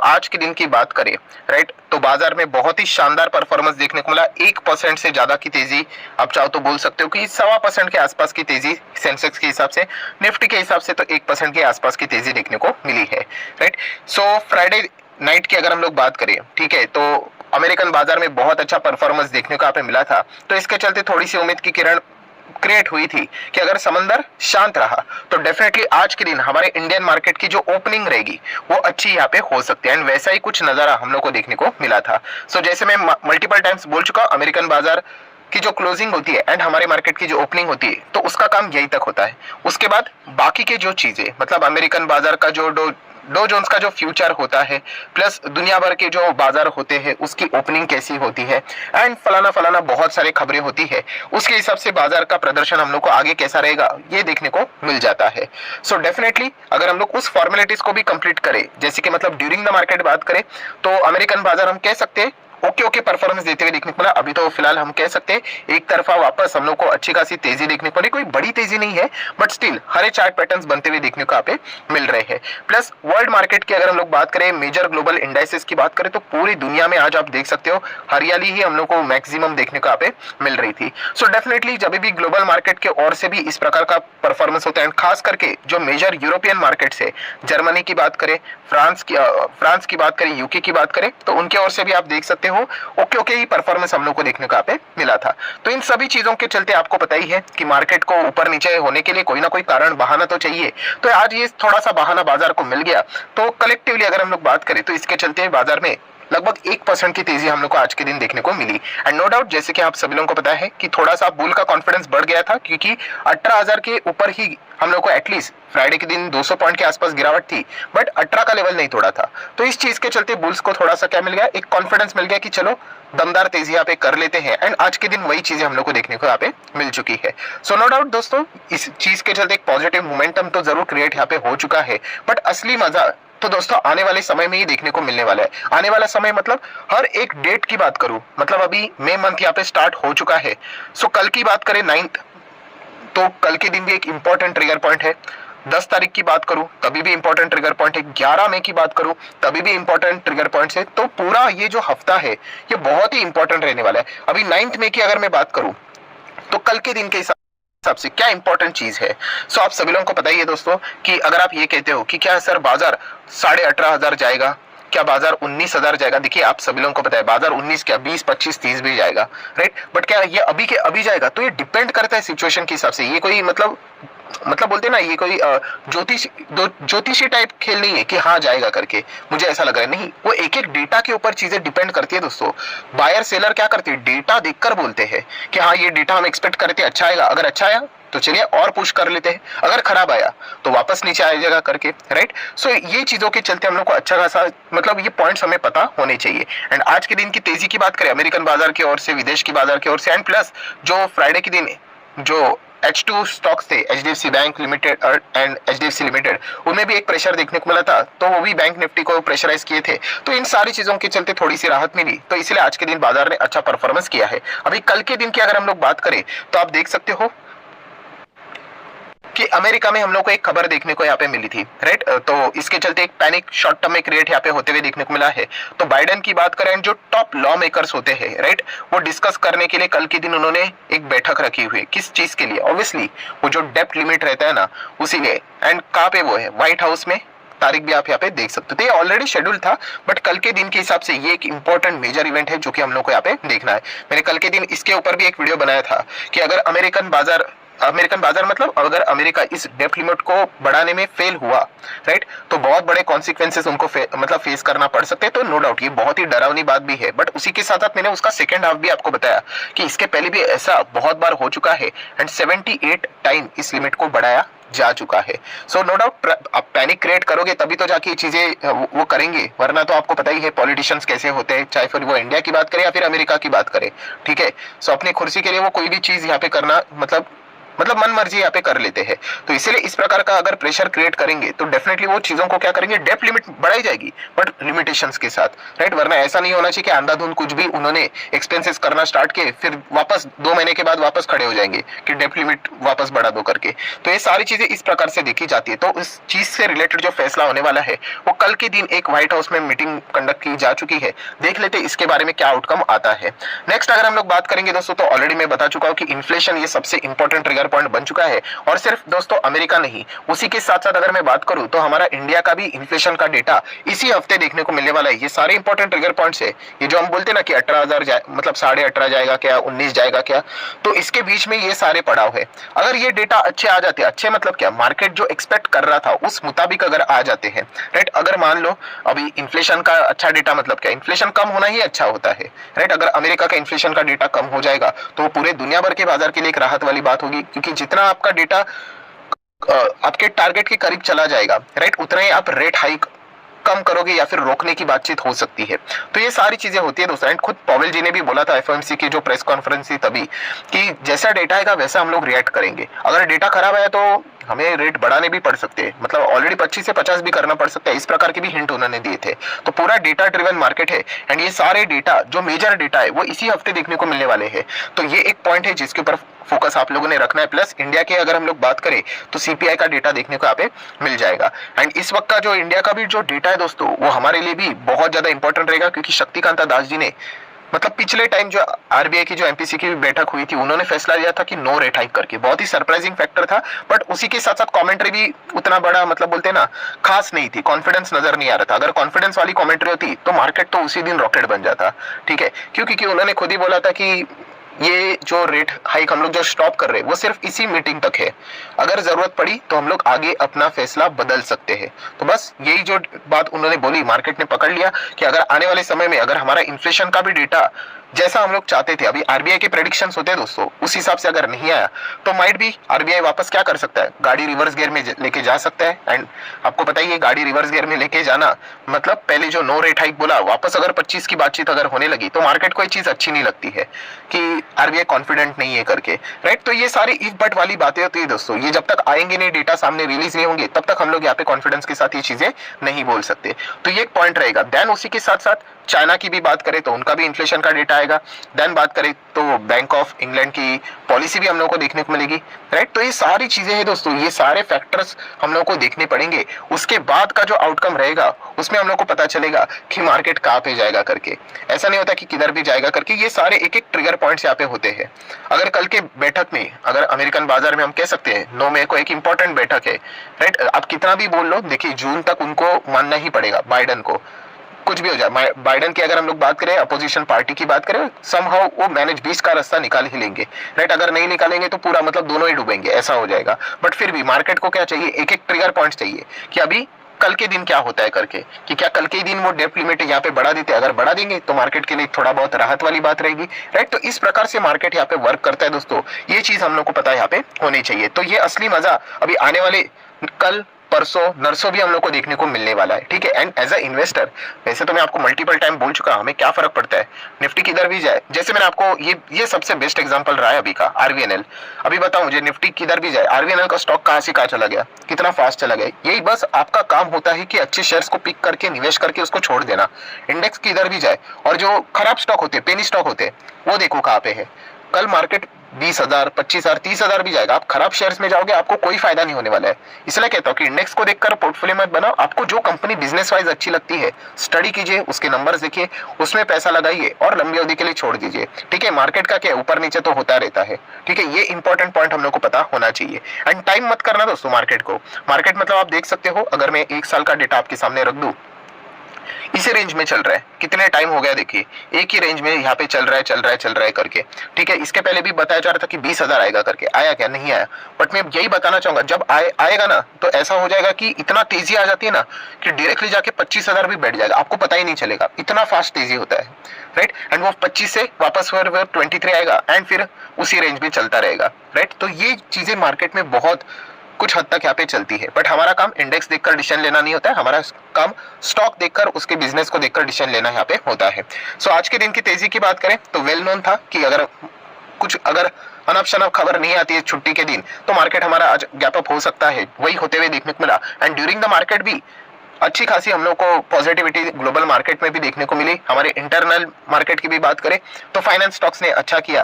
आज के दिन की बात करें, राइट, तो बाजार में बहुत ही शानदार परफॉर्मेंस देखने को मिला। 1% से ज्यादा की तेजी, आप चाहो तो बोल सकते हो कि 1.25% के आसपास की तेजी सेंसेक्स के हिसाब से, निफ्टी के हिसाब से तो 1% के आसपास की तेजी देखने को मिली है, राइट। सो फ्राइडे नाइट की अगर हम लोग बात करें, ठीक है, तो अमेरिकन बाजार में बहुत अच्छा परफॉर्मेंस देखने को यहाँ पे मिला था। तो इसके चलते थोड़ी सी उम्मीद की किरण क्रिएट हुई थी कि अगर समंदर शांत रहा तो डेफिनेटली आज के दिन हमारे इंडियन मार्केट की जो ओपनिंग रहेगी वो अच्छी यहाँ पे हो सकती है। एंड वैसा ही कुछ नजारा हम लोग को देखने को मिला था। सो जैसे मैं मल्टीपल टाइम्स बोल चुका, अमेरिकन बाजार की जो क्लोजिंग होती है एंड हमारे मार्केट की जो ओपनिंग होती है तो उसका काम यही तक होता है। उसके बाद बाकी के जो चीजें, मतलब अमेरिकन बाजार का जो डो जोन्स का जो फ्यूचर होता है, प्लस दुनिया भर के जो बाजार होते हैं उसकी ओपनिंग कैसी होती है, एंड फलाना फलाना बहुत सारी खबरें होती है, उसके हिसाब से बाजार का प्रदर्शन हम लोग को आगे कैसा रहेगा ये देखने को मिल जाता है। सो डेफिनेटली अगर हम लोग उस फॉर्मेलिटीज को भी कंप्लीट करें, जैसे कि मतलब ड्यूरिंग द मार्केट बात करें, तो अमेरिकन बाजार हम कह सकते हैं ओके परफॉर्मेंस देते हुए देखने को मिला। अभी तो फिलहाल हम कह सकते हैं एक तरफा वापस हम लोग को अच्छी खासी तेजी देखने को मिली। कोई बड़ी तेजी नहीं है, but still Hare chart patterns बनते हुए देखने को यहाँ पे मिल रहे हैं। प्लस वर्ल्ड मार्केट की अगर हम लोग बात करें, मेजर ग्लोबल इंडाइसेस की बात करें, तो पूरी दुनिया में आज आप देख सकते हो हरियाली ही हम लोग को मैक्सिमम देखने को यहाँ पे मिल रही थी। सो डेफिनेटली जब भी ग्लोबल मार्केट के ओर से भी इस प्रकार का परफॉर्मेंस होता है, खास करके जो मेजर यूरोपियन मार्केट है, जर्मनी की बात करें, फ्रांस की बात करें, यूके की बात करें, तो उनके ओर से भी आप देख सकते हो ओके ही परफॉर्मेंस हम लोग को देखने को यहाँ पे मिला था। तो इन सभी चीजों के चलते आपको पता ही है कि मार्केट को ऊपर नीचे होने के लिए कोई ना कोई कारण, बहाना तो चाहिए। तो आज ये थोड़ा सा बहाना बाजार को मिल गया। तो कलेक्टिवली अगर हम लोग बात करें तो इसके चलते बाजार में लगभग 1% की तेजी हम लोग को आज के दिन देखने को मिली। एंड नो डाउट, जैसे कि आप सभी लोगों को पता है कि थोड़ा सा बुल का कॉन्फिडेंस बढ़ गया था, क्योंकि 18,000 के ऊपर ही हम लोग को एटलीस्ट फ्राइडे के दिन 200 पॉइंट के आसपास गिरावट थी, बट 18 का लेवल नहीं तोड़ा था। तो इस चीज के चलते बुल्स को थोड़ा सा क्या मिल गया, एक कॉन्फिडेंस मिल गया कि चलो दमदार तेजी यहाँ पे कर लेते हैं। एंड आज के दिन वही चीजें हम लोग को देखने को यहाँ पे मिल चुकी है। सो नो डाउट दोस्तों, इस चीज के चलते एक पॉजिटिव मोमेंटम तो जरूर क्रिएट यहाँ पे हो चुका है, बट असली मजा तो दोस्तों आने वाले समय में ही देखने को मिलने वाला है। आने वाला समय मतलब हर एक डेट की बात करूं, मतलब अभी मई मंथ यहाँ पे स्टार्ट हो चुका है। सो कल की बात करें 9th, तो कल के दिन भी एक इंपॉर्टेंट ट्रिगर पॉइंट है। 10 तारीख की बात करूं तभी भी इंपॉर्टेंट ट्रिगर पॉइंट है। 11 मई की बात करूं तभी भी इंपॉर्टेंट ट्रिगर पॉइंट है। तो पूरा ये जो हफ्ता है ये बहुत ही इंपॉर्टेंट रहने वाला है। अभी 9th मई की अगर मैं बात करूं तो कल के दिन के हिसाब से क्या इंपॉर्टेंट चीज है। सो आप सभी लोगों को पता ही है दोस्तों कि अगर आप ये कहते हो कि क्या सर बाजार 18,500 जाएगा, क्या बाजार 19,000 जाएगा, देखिए आप सभी लोगों को पता है बाजार 19 क्या 20, 25, 30 भी जाएगा, राइट। बट क्या ये अभी के अभी जाएगा, तो ये डिपेंड करता है सिचुएशन के हिसाब से। ये कोई मतलब बोलते ना, ये कोई ज्योतिषी टाइप खेल नहीं है कि हाँ जाएगा करके मुझे ऐसा लग रहा है, नहीं। वो एक एक डेटा के ऊपर चीजें डिपेंड करती है दोस्तों। बायर सेलर क्या करते हैं, डेटा देखकर बोलते हैं कि हाँ ये डेटा हम एक्सपेक्ट करते हैं अच्छा आएगा। अगर अच्छा आया तो चलिए और पुश कर लेते हैं, अगर खराब आया तो वापस नीचे आ जाएगा करके, राइट। सो ये चीजों के चलते हम लोग को अच्छा खासा मतलब ये पॉइंट्स हमें पता होने चाहिए। एंड आज के दिन की तेजी की बात करें अमेरिकन बाजार की ओर से, विदेश की बाजार की ओर से, एंड प्लस जो फ्राइडे के दिन जो H2 स्टॉक्स थे, HDFC bank limited and HDFC limited, उनमें भी एक प्रेशर देखने को मिला था, तो वो भी बैंक निफ्टी को प्रेशराइज किए थे। तो इन सारी चीजों के चलते थोड़ी सी राहत मिली, तो इसलिए आज के दिन बाजार ने अच्छा परफॉर्मेंस किया है। अभी कल के दिन की अगर हम लोग बात करें तो आप देख सकते हो कि अमेरिका में हम लोग को एक खबर देखने को यहाँ पे मिली थी, राइट। तो इसके चलते एक पैनिक शॉर्ट टर्म में क्रिएट यहाँ पे होते हुए देखने को मिला है। तो बाइडेन की बात करें, जो टॉप लॉ मेकर्स होते हैं, राइट, वो डिस्कस करने के लिए कल के दिन उन्होंने एक बैठक रखी हुई है। किस चीज के लिए, ऑब्वियसली वो जो डेप्ट लिमिट रहता है ना उसी लिए। एंड कहाँ पे वो है, व्हाइट हाउस में। तारीख भी आप यहाँ पे देख सकते हो। तो ये ऑलरेडी शेड्यूल था, बट कल के दिन के हिसाब से ये एक इंपॉर्टेंट मेजर इवेंट है जो कि हम लोग को यहाँ पे देखना है। मैंने कल के दिन इसके ऊपर भी एक वीडियो बनाया था कि अगर अमेरिकन बाजार मतलब अगर अमेरिका इस डेप्ट लिमिट को बढ़ाने में फेल हुआ, राइट, तो बहुत बड़े कॉन्सिक्वेंसेस उनको मतलब फेस करना पड़ सकते हैं। तो नो डाउट ये बहुत ही डरावनी बात भी है, बट उसी के साथ साथ मैंने उसका सेकंड हाफ भी आपको बताया कि इसके पहले भी ऐसा बहुत बार हो चुका है एंड 78 टाइम इस लिमिट को बढ़ाया जा चुका है। सो नो डाउट आप पैनिक क्रिएट करोगे तभी तो जाके ये चीजें वो करेंगे, वरना तो आपको पता ही है पॉलिटिशियंस कैसे होते हैं, चाहे फिर वो इंडिया की बात करें या फिर अमेरिका की बात करें, ठीक है। सो अपनी कुर्सी के लिए वो कोई भी चीज यहाँ पे करना मतलब मतलब मन मर्जी यहाँ पे कर लेते हैं। तो इसीलिए इस प्रकार का अगर प्रेशर क्रिएट करेंगे तो डेफिनेटली वो चीजों को क्या करेंगे, डेप्थ लिमिट बढ़ाई जाएगी बट लिमिटेशंस के साथ, राइट। वरना ऐसा नहीं होना चाहिए कि अंधाधुंध कुछ भी उन्होंने एक्सपेंसेस करना स्टार्ट किए फिर वापस 2 महीने के बाद वापस खड़े हो जाएंगे कि डेप्थ लिमिट वापस बढ़ा दो करके। तो ये सारी चीजें इस प्रकार से देखी जाती है। तो इस चीज से रिलेटेड जो फैसला होने वाला है वो कल के दिन एक व्हाइट हाउस में मीटिंग कंडक्ट की जा चुकी है, देख लेते इसके बारे में क्या आउटकम आता है। नेक्स्ट अगर हम लोग बात करेंगे दोस्तों, तो ऑलरेडी मैं बता चुका हूं कि इन्फ्लेशन ये सबसे इंपॉर्टेंट ट्रिगर पॉइंट बन चुका है। और सिर्फ दोस्तों अमेरिका नहीं, उसी के साथ साथ अगर मैं बात करूं तो हमारा इंडिया का भी इन्फ्लेशन का डेटा इसी हफ्ते देखने को मिलने वाला है। ये सारे इंपॉर्टेंट ट्रिगर पॉइंट्स है। ये जो हम बोलते हैं ना कि 18,000 मतलब 18.5 जाएगा क्या, 19 जाएगा क्या, तो इसके बीच में ये सारे पड़ाव है। अगर ये डेटा अच्छे आ जाते, अच्छे मतलब क्या, मार्केट जो एक्सपेक्ट कर रहा था उस मुताबिक अगर आ जाते हैं, राइट। अगर मान लो अभी इन्फ्लेशन का अच्छा डेटा मतलब क्या, इन्फ्लेशन कम होना ही अच्छा होता है, राइट। अगर अमेरिका का इन्फ्लेशन का डेटा कम हो जाएगा तो पूरे दुनिया भर के बाजार के लिए एक राहत वाली बात होगी, क्योंकि जितना आपका डेटा आपके टारगेट के करीब चला जाएगा, राइट, उतना ही आप रेट हाइक कम करोगे या फिर रोकने की बातचीत हो सकती है। तो ये सारी चीजें होती है दोस्तों। एंड खुद पॉवेल जी ने भी बोला था एफओएमसी की जो प्रेस कॉन्फ्रेंस थी तभी, कि जैसा डेटा आएगा वैसा हम लोग रिएक्ट करेंगे। अगर डेटा खराब आया तो हमें रेट बढ़ाने भी पड़ सकते हैं, मतलब ऑलरेडी 25 से 50 भी करना पड़ सकता है, इस प्रकार के भी हिंट उन्होंने दिए थे। तो पूरा डेटा ड्रिवन मार्केट है एंड ये सारे डेटा जो मेजर डेटा है वो इसी हफ्ते देखने को मिलने वाले हैं। तो ये एक पॉइंट है जिसके ऊपर फोकस आप लोगों ने रखना है। प्लस इंडिया के अगर हम लोग बात करें तो सीपीआई का डेटा देखने को यहाँ पे मिल जाएगा। एंड इस वक्त का जो इंडिया का भी जो डेटा है दोस्तों वो हमारे लिए भी बहुत ज्यादा इंपॉर्टेंट रहेगा, क्योंकि शक्तिकांता दास जी ने मतलब पिछले टाइम जो आरबीआई की जो एमपीसी की बैठक हुई थी उन्होंने फैसला लिया था कि नो रेट हाइक करके, बहुत ही सरप्राइजिंग फैक्टर था। बट उसी के साथ साथ कमेंट्री भी उतना बड़ा मतलब बोलते हैं ना खास नहीं थी, कॉन्फिडेंस नजर नहीं आ रहा था। अगर कॉन्फिडेंस वाली कमेंट्री होती तो मार्केट तो उसी दिन रॉकेट बन जाता, ठीक है। क्योंकि उन्होंने खुद ही बोला था कि ये जो रेट हाइक हम लोग जो स्टॉप कर रहे हैं वो सिर्फ इसी मीटिंग तक है, अगर जरूरत पड़ी तो हम लोग आगे अपना फैसला बदल सकते हैं। तो बस यही जो बात उन्होंने बोली मार्केट ने पकड़ लिया कि अगर आने वाले समय में अगर हमारा इन्फ्लेशन का भी डेटा जैसा हम लोग चाहते थे, अभी आरबीआई के प्रेडिक्शंस होते हैं दोस्तों उस हिसाब से अगर नहीं आया तो माइट भी आरबीआई वापस क्या कर सकता है, गाड़ी रिवर्स गियर में लेके जा सकता है। एंड आपको पता ही है गाड़ी रिवर्स गियर में लेके जाना मतलब पहले जो नो रेट हाइक बोला वापस अगर 25 की बातचीत अगर होने लगी तो मार्केट को ये चीज अच्छी नहीं लगती है कि आरबीआई कॉन्फिडेंट नहीं है करके, राइट। तो ये सारी इफ बट वाली बातें होती है दोस्तों, ये जब तक आएंगे नहीं, डेटा सामने रिलीज नहीं होंगे तब तक हम लोग यहाँ पे कॉन्फिडेंस के साथ ये चीजें नहीं बोल सकते। तो ये एक पॉइंट रहेगा। देन उसी के साथ साथ चाइना की भी बात करें तो उनका भी इन्फ्लेशन का डेटा आएगा। देन बात करें तो बैंक ऑफ इंग्लैंड की पॉलिसी भी हम लोग को देखने को मिलेगी, राइट। तो ये सारी चीजें हैं दोस्तों, ये सारे फैक्टर्स हम लोग को देखने पड़ेंगे। उसके बाद का जो आउटकम रहेगा उसमें हम लोग को पता चलेगा कि मार्केट कहाँ पे जाएगा करके। ऐसा नहीं होता कि किधर भी जाएगा करके, ये सारे एक एक ट्रिगर पॉइंट्स यहाँ पे होते हैं। अगर कल के बैठक में अगर अमेरिकन बाजार में हम कह सकते हैं 9 मई को एक इंपॉर्टेंट बैठक है, राइट। आप कितना भी बोल लो, देखिए जून तक उनको मानना ही पड़ेगा बाइडन को, कुछ भी हो जाए। बाइडन की अगर हम लोग बात करें, अपोजिशन पार्टी की बात करें, समहाउ वो मैनेज 20 का रास्ता निकाल ही लेंगे, राइट। अगर नहीं निकालेंगे तो पूरा मतलब दोनों ही डूबेंगे, ऐसा हो जाएगा। बट फिर भी मार्केट को क्या चाहिए, एक एक ट्रिगर पॉइंट चाहिए कि अभी कल के दिन क्या होता है करके, कि क्या कल के दिन वो डेप्थ लिमिट यहाँ पे बढ़ा देते हैं, अगर बढ़ा देंगे तो मार्केट के लिए थोड़ा बहुत राहत वाली बात रहेगी, राइट। तो इस प्रकार से मार्केट यहाँ पे वर्क करता है दोस्तों, ये चीज हम लोग को पता है यहाँ पे होनी चाहिए। तो ये असली मजा अभी आने वाले कल परसों नरसों भी हम लोग को देखने को मिलने वाला है, ठीक है। एंड एज अ इन्वेस्टर वैसे तो मैं आपको मल्टीपल टाइम बोल चुका हूं हमें क्या फर्क पड़ता है निफ्टी किधर भी जाए। जैसे मैंने आपको ये सबसे बेस्ट एग्जांपल रहा है अभी का आरवीएनएल। अभी बताओ मुझे, निफ्टी किधर भी जाए आरवीएनएल का स्टॉक कहां से कहां चला गया, कितना फास्ट चला गया। यही बस आपका काम होता है कि अच्छे शेयर्स को पिक करके निवेश करके उसको छोड़ देना। इंडेक्स किधर भी जाए और जो खराब स्टॉक होते पेनी स्टॉक होते वो देखो कहां पे है। कल मार्केट 20,000 25,000 30,000 भी जाएगा, आप खराब शेयर्स में जाओगे आपको कोई फायदा नहीं होने वाला है। इसलिए कहता हूं कि इंडेक्स को देखकर पोर्टफोलियो मत बनाओ, आपको जो कंपनी बिजनेस वाइज अच्छी लगती है स्टडी कीजिए, उसके नंबर्स देखिए, उसमें पैसा लगाइए और लंबी अवधि के लिए छोड़ दीजिए, ठीक है। मार्केट का क्या ऊपर नीचे तो होता रहता है, ठीक है। ये इंपॉर्टेंट पॉइंट हम लोग को पता होना चाहिए। एंड टाइम मत करना दोस्तों मार्केट को। मार्केट मतलब आप देख सकते हो, अगर मैं 1 साल का डेटा आपके सामने रख दूं, इसी रेंज में चल रहा है, कितने टाइम हो गया देखिए, एक ही रेंज में यहाँ पे चल रहा है करके, ठीक है। इसके पहले भी बताया जा रहा था कि 20,000 आएगा करके, आया क्या, नहीं आया। बट मैं यही बताना चाहूंगा, जब आएगा ना तो ऐसा हो जाएगा कि इतना तेजी आ जाती है ना कि डायरेक्टली जाके 25,000 भी बैठ जाएगा, आपको पता ही नहीं चलेगा, इतना फास्ट तेजी होता है, राइट। एंड वो 25 से वापस 23 आएगा एंड फिर उसी रेंज में चलता रहेगा, राइट। तो ये चीजें मार्केट में बहुत कुछ हद तक यहाँ पे चलती है। बट हमारा काम इंडेक्स देखकर डिसीजन लेना नहीं होता है, हमारा काम स्टॉक देखकर उसके बिजनेस को देखकर डिसीजन लेना यहाँ पे होता है। सो आज के दिन की तेजी की बात करें तो वेल नोन था कि अगर कुछ अगर अनप शनप खबर नहीं आती है छुट्टी के दिन तो मार्केट हमारा आज गैप अप हो सकता है, वही होते हुए देखने को मिला। एंड ड्यूरिंग द मार्केट भी अच्छी खासी हम लोग को पॉजिटिविटी ग्लोबल मार्केट में भी देखने को मिली। हमारे इंटरनल मार्केट की भी बात करें तो फाइनेंस स्टॉक्स ने अच्छा किया।